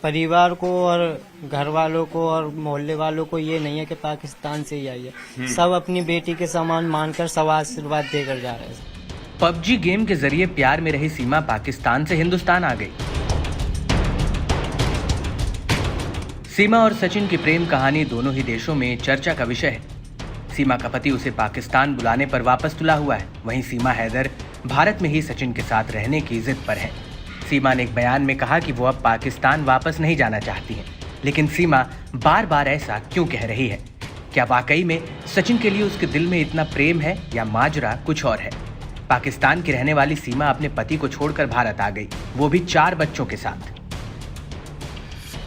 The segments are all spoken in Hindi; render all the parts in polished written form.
परिवार को और घर वालों को और मोहल्ले वालों को ये नहीं है कि पाकिस्तान से ही आई है। सब अपनी बेटी के समान मानकर सब आशीर्वाद देकर जा रहे हैं। पबजी गेम के जरिए प्यार में रही सीमा पाकिस्तान से हिंदुस्तान आ गई। सीमा और सचिन की प्रेम कहानी दोनों ही देशों में चर्चा का विषय है। सीमा का पति उसे पाकिस्तान बुलाने पर वापस तुला हुआ है, वहीं सीमा हैदर भारत में ही सचिन के साथ रहने की जिद पर है। सीमा ने एक बयान में कहा कि वो अब पाकिस्तान वापस नहीं जाना चाहती है, लेकिन सीमा बार बार ऐसा क्यों कह रही है? क्या वाकई में सचिन के लिए उसके दिल में इतना प्रेम है या माजरा कुछ और है? पाकिस्तान की रहने वाली सीमा अपने पति को छोड़कर भारत आ गई, वो भी 4 बच्चों के साथ।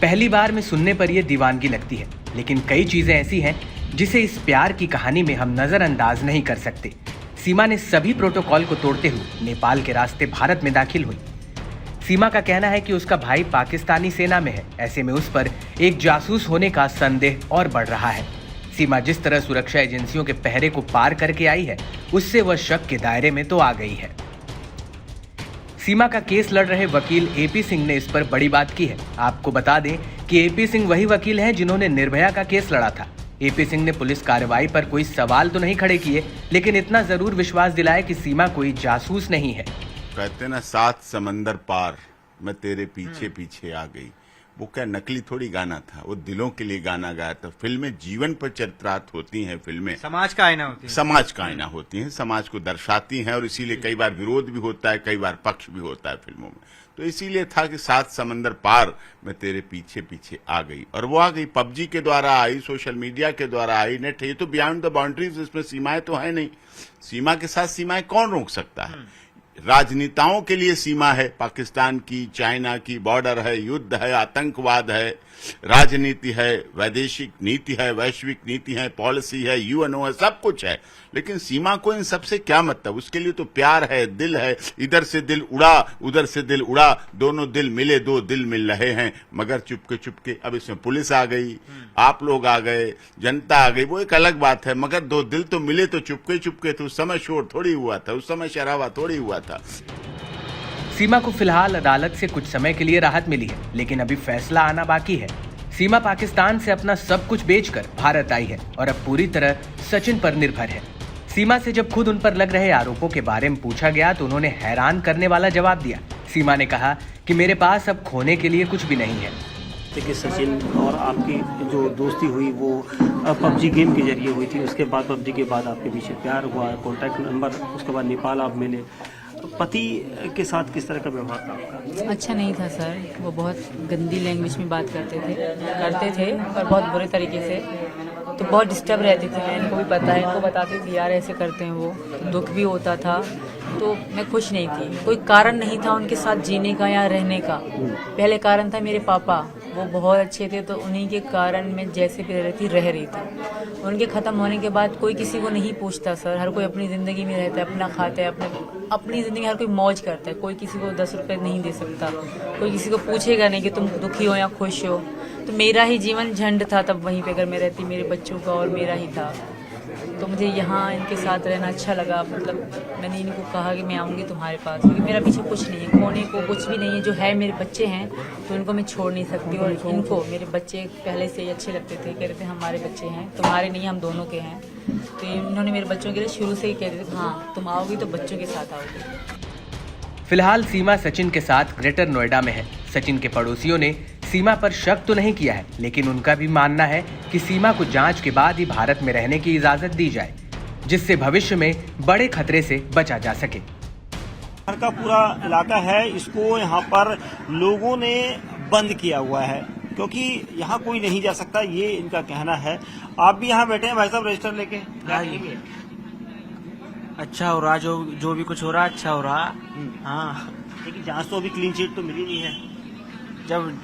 पहली बार में सुनने पर यह दीवानगी लगती है, लेकिन कई चीजें ऐसी हैं जिसे इस प्यार की कहानी में हम नजरअंदाज नहीं कर सकते। सीमा ने सभी प्रोटोकॉल को तोड़ते हुए नेपाल के रास्ते भारत में दाखिल हुई। सीमा का कहना है कि उसका भाई पाकिस्तानी सेना में है, ऐसे में उस पर एक जासूस होने का संदेह और बढ़ रहा है। सीमा जिस तरह सुरक्षा एजेंसियों के पहरे को पार करके आई है, उससे वह शक के दायरे में तो आ गई है। सीमा का केस लड़ रहे वकील एपी सिंह ने इस पर बड़ी बात की है। आपको बता दें कि एपी सिंह वही वकील हैं जिन्होंने निर्भया का केस लड़ा था। एपी सिंह ने पुलिस कार्रवाई पर कोई सवाल तो नहीं खड़े किए, लेकिन इतना जरूर विश्वास दिलाया कि सीमा कोई जासूस नहीं है। कहते ना 7 समंदर पार मैं तेरे पीछे पीछे आ गई, वो क्या नकली थोड़ी गाना था, वो दिलों के लिए गाना गाया था। फिल्में जीवन पर चित्रात होती हैं, फिल्में समाज का आईना होती है, समाज का आईना होती हैं, समाज को दर्शाती हैं, और इसीलिए कई बार विरोध भी होता है, कई बार पक्ष भी होता है फिल्मों में। तो इसीलिए था कि 7 समंदर पार मैं तेरे पीछे पीछे आ गई, और वो आ गई। पबजी के द्वारा आई, सोशल मीडिया के द्वारा आई, नेट, ये तो बियॉन्ड द बाउंड्रीज, इसमें सीमाएं तो है नहीं। सीमा के साथ सीमाएं कौन रोक सकता है? राजनेताओं के लिए सीमा है, पाकिस्तान की, चाइना की बॉर्डर है, युद्ध है, आतंकवाद है, राजनीति है, वैदेशिक नीति है, वैश्विक नीति है, पॉलिसी है, यूएनओ है, सब कुछ है। लेकिन सीमा को इन सबसे क्या मतलब? उसके लिए तो प्यार है, दिल है। इधर से दिल उड़ा, उधर से दिल उड़ा, दोनों दिल मिले, 2 दिल मिल रहे हैं, मगर चुपके चुपके। अब इसमें पुलिस आ गई, आप लोग आ गए, जनता आ गई, वो एक अलग बात है, मगर 2 दिल तो मिले तो चुपके चुपके। तो उस समय शोर थोड़ी हुआ था, उस समय शराबा थोड़ी हुआ था। सीमा को फिलहाल अदालत से कुछ समय के लिए राहत मिली है, लेकिन अभी फैसला आना बाकी है। सीमा पाकिस्तान से अपना सब कुछ बेचकर भारत आई है और अब पूरी तरह सचिन पर निर्भर है। सीमा से जब खुद उन पर लग रहे आरोपों के बारे में पूछा गया तो उन्होंने हैरान करने वाला जवाब दिया। सीमा ने कहा कि मेरे पास अब खोने के लिए कुछ भी नहीं है। कि सचिन और आपकी जो दोस्ती हुई वो पबजी गेम के जरिए हुई थी, उसके बाद पबजी के बाद आपके पीछे प्यार हुआ, कॉन्टैक्ट नंबर, उसके बाद नेपाल आप मिले। पति के साथ किस तरह का व्यवहार था आपका? अच्छा नहीं था सर, वो बहुत गंदी लैंग्वेज में बात करते थे और बहुत बुरे तरीके से, तो बहुत डिस्टर्ब रहती थी। मैं इनको भी पता है, इनको बताती थी यार ऐसे करते हैं वो, दुख भी होता था, तो मैं खुश नहीं थी। कोई कारण नहीं था उनके साथ जीने का या रहने का। पहले कारण था मेरे पापा, वो बहुत अच्छे थे, तो उन्हीं के कारण मैं जैसे भी रह रही थी। उनके ख़त्म होने के बाद कोई किसी को नहीं पूछता सर, हर कोई अपनी ज़िंदगी में रहता है, अपना खाता है, अपनी ज़िंदगी हर कोई मौज करता है। कोई किसी को 10 रुपये नहीं दे सकता, कोई किसी को पूछेगा नहीं कि तुम दुखी हो या खुश हो। तो मेरा ही जीवन झंड था तब वहीं पे, अगर मैं रहती मेरे बच्चों का और मेरा ही था। तो मुझे यहाँ इनके साथ रहना अच्छा लगा। मतलब मैंने इनको कहा कि मैं आऊँगी तुम्हारे पास, क्योंकि मेरा पीछे कुछ नहीं है, खोने को कुछ भी नहीं है। जो है मेरे बच्चे हैं, तो इनको मैं छोड़ नहीं सकती। और इनको मेरे बच्चे पहले से ही अच्छे लगते थे, कह रहे थे हमारे बच्चे हैं, तुम्हारे नहीं, हम दोनों के हैं। तो इन्होंने मेरे बच्चों के लिए शुरू से ही कह रहे थे हाँ तुम आओगी तो बच्चों के साथ आओगी। फिलहाल सीमा सचिन के साथ ग्रेटर नोएडा में है। सचिन के पड़ोसियों ने सीमा पर शक तो नहीं किया है, लेकिन उनका भी मानना है कि सीमा को जांच के बाद ही भारत में रहने की इजाजत दी जाए, जिससे भविष्य में बड़े खतरे से बचा जा सके। घर का पूरा इलाका है, इसको यहाँ पर लोगों ने बंद किया हुआ है, क्योंकि यहाँ कोई नहीं जा सकता, ये इनका कहना है। आप भी यहाँ बैठे हैं भाई साहब, रजिस्टर लेके? अच्छा हो रहा, जो भी कुछ हो रहा अच्छा हो रहा। हाँ, लेकिन जांच तो अभी क्लीन चिट तो मिली नहीं है। जब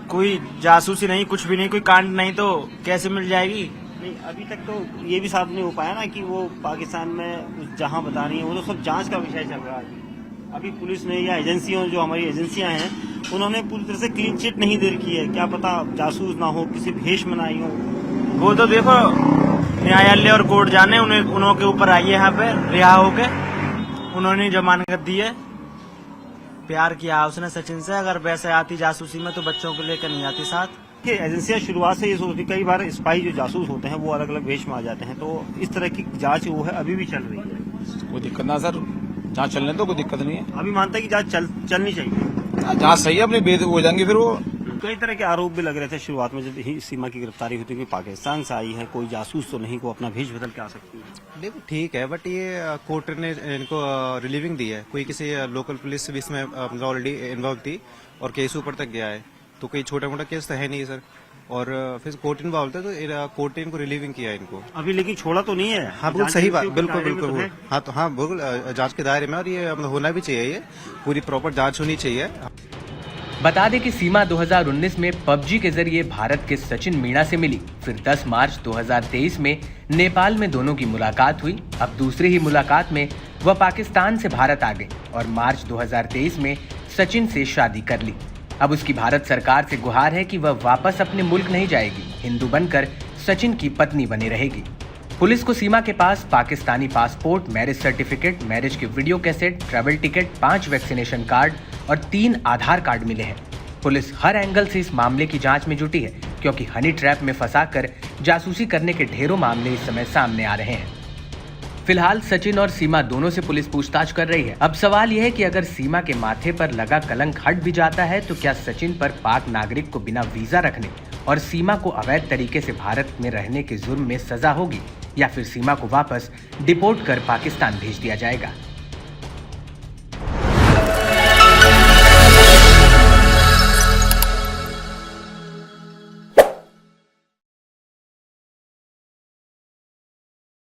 कोई जासूसी नहीं, कुछ भी नहीं, कोई कांड नहीं, तो कैसे मिल जाएगी? नहीं, अभी तक तो ये भी साफ नहीं हो पाया ना कि वो पाकिस्तान में जहां बता रही है, वो तो सब जांच का विषय चल रहा है। अभी पुलिस ने या एजेंसियों, जो हमारी एजेंसियां हैं, उन्होंने पूरी तरह से क्लीन चिट नहीं दे रखी है। क्या पता जासूस ना हो, किसी भेष में ना आई हो। वो तो देखो न्यायालय और कोर्ट जाने, उन्होंने के ऊपर आई है यहाँ पे रिहा होके, उन्होंने जमानत दी है। प्यार किया उसने सचिन से, अगर वैसे आती जासूसी में तो बच्चों को लेकर नहीं आती साथ। कि एजेंसियां शुरुआत से ये सोचती, कई बार स्पाई जो जासूस होते हैं वो अलग अलग वेश में आ जाते हैं, तो इस तरह की जांच वो है अभी भी चल रही है। कोई दिक्कत ना सर, जांच चलने तो कोई दिक्कत नहीं है। अभी मानता है कि जांच चलनी चाहिए, जांच सही है, अपनी बेद हो जाएंगी फिर वो। कई तरह के आरोप भी लग रहे थे शुरुआत में जब ही सीमा की गिरफ्तारी हुई थी कि पाकिस्तान से आई है, कोई जासूस तो नहीं, को अपना भेष बदल के आ सकती है। देखो ठीक है, बट ये कोर्ट ने इनको रिलीविंग दी है, कोई किसी लोकल पुलिस भी इसमें ऑलरेडी इन्वॉल्व थी और केस ऊपर तक गया है, तो कोई छोटा मोटा केस तो है नहीं सर, और फिर कोर्ट इन्वॉल्व था तो कोर्ट ने इनको रिलीविंग किया इनको अभी लेकिन छोड़ा तो नहीं है। हाँ बिल्कुल सही बात, बिल्कुल दायरे में तो बिल्कुल है। हाँ तो हाँ बिल्कुल जांच के दायरे में, और ये होना भी चाहिए, ये पूरी प्रॉपर जांच होनी चाहिए। बता दें कि सीमा 2019 में पबजी के जरिए भारत के सचिन मीणा से मिली, फिर 10 मार्च 2023 में नेपाल में दोनों की मुलाकात हुई। अब दूसरी ही मुलाकात में वह पाकिस्तान से भारत आ गई और मार्च 2023 में सचिन से शादी कर ली। अब उसकी भारत सरकार से गुहार है कि वह वापस अपने मुल्क नहीं जाएगी, हिंदू बनकर सचिन की पत्नी बनी रहेगी। पुलिस को सीमा के पास Pakistani passport, marriage certificate, marriage के video cassette, travel ticket, 5 vaccination card और 3 आधार कार्ड मिले हैं। पुलिस हर एंगल से इस मामले की जांच में जुटी है, क्योंकि हनी ट्रैप में फंसाकर जासूसी करने के ढेरों मामले इस समय सामने आ रहे हैं। फिलहाल सचिन और सीमा दोनों से पुलिस पूछताछ कर रही है। अब सवाल यह है कि अगर सीमा के माथे पर लगा कलंक हट भी जाता है तो क्या सचिन पर पाक नागरिक को बिना वीजा रखने और सीमा को अवैध तरीके से भारत में रहने के जुर्म में सजा होगी, या फिर सीमा को वापस डिपोर्ट कर पाकिस्तान भेज दिया जाएगा।